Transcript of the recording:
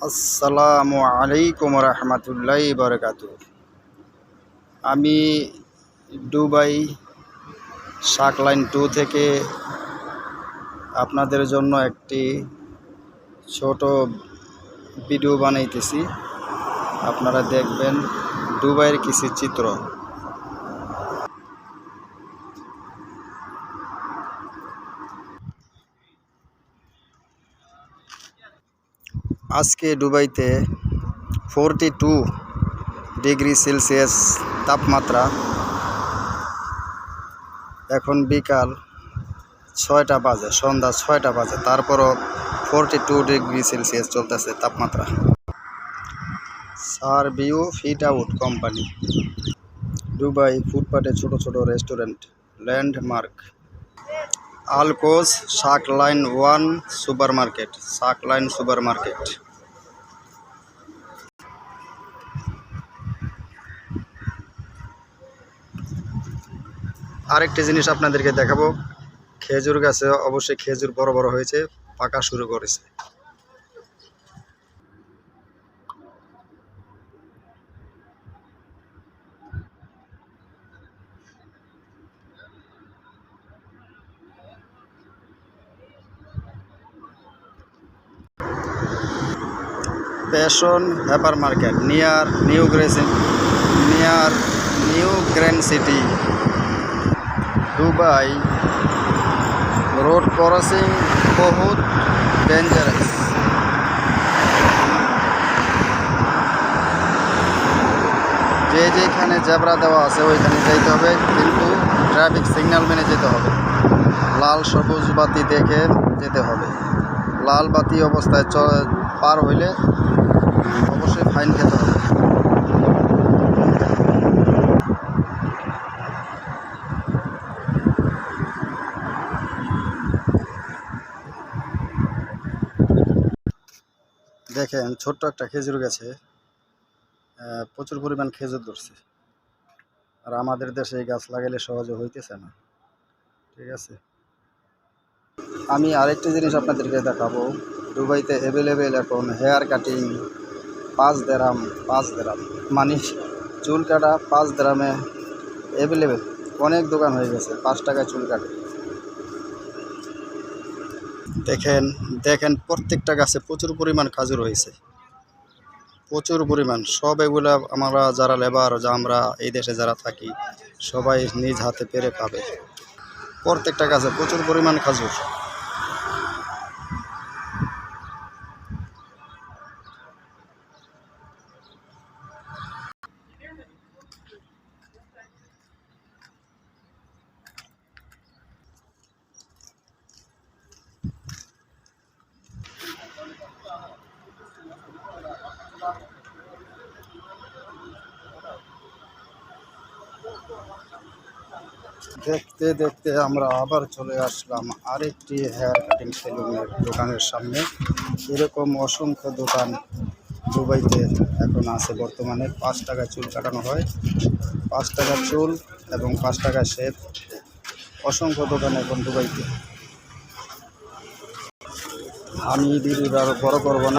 আসসালামু আলাইকুম রহমতুল্লাহি বারাকাতুহু। আমি দুবাই শাক লাইন 2 থেকে আপনাদের জন্য একটি ছোট ভিডিও বানাইতেছি। আপনারা দেখবেন দুবাইয়ের কিছু চিত্র। আজকে দুবাইতে 42 ডিগ্রি সেলসিয়াস তাপমাত্রা। এখন বিকাল 6টা বাজে, সন্ধ্যা 6টা বাজে, তারপরও 42 ডিগ্রি সেলসিয়াস চলতেছে তাপমাত্রা। সারভিউ ফিট আউট কোম্পানি, দুবাই ফুটপাতে ছোট ছোট রেস্টুরেন্ট, ল্যান্ডমার্ক, আলকোজ, শাক লাইন 1 সুপার মার্কেট, শাক লাইন সুপার মার্কেট। আরেকটি জিনিস আপনাদেরকে দেখাবো, খেজুর গাছে অবশ্যই খেজুর বড় বড় হয়েছে, পাকা শুরু করেছে। Passion hyper market near new grand city, Dubai road crossing বহুত ডেঞ্জারাস। যেখানে জেব্রা দেওয়া আছে ওইখানে যেতে হবে, কিন্তু ট্রাফিক সিগন্যাল মেনে যেতে হবে। লাল সবুজ বাতি দেখে যেতে হবে। লাল বাতি অবস্থায় পার হইলে অবশ্যই ফাইন খেতে হবে। দেখেন ছোট্ট একটা খেজুর গাছে প্রচুর পরিমাণ খেজুর ধরছে। আর আমাদের দেশে এই গাছ লাগাইলে সহজে হইতেছে না। ঠিক আছে, আমি আরেকটি জিনিস আপনাদেরকে দেখাবো। দুবাইতে অ্যাভেলেবেল এখন হেয়ার কাটিং 5 দিরহাম, মানে চুল কাটা 5 দিরহামে অ্যাভেলেবেল। অনেক দোকান হয়ে গেছে 5 টাকায় চুল কাটে। দেখেন প্রত্যেকটা গাছে প্রচুর পরিমাণ খাজুর হয়েছে, প্রচুর পরিমাণ। সব এগুলা আমরা যারা লেবার, আমরা এই দেশে যারা থাকি, সবাই নিজ হাতে পেরে খাবে। প্রত্যেকটা গাছে প্রচুর পরিমাণ খাজুর। দেখতে দেখতে আমরা আবার চলে আসলাম আরেকটি হেয়ার কাটিং সেলুনের দোকানের সামনে। এরকম অসংখ্য দোকান দুবাইতে এখন আছে বর্তমানে। 5 টাকায় চুল কাটানো হয়, 5 টাকা চুল এবং 5 টাকা শেভ। অসংখ্য দোকান এখন দুবাইতে। আমি ভিডিওটা আরও বড় করব না।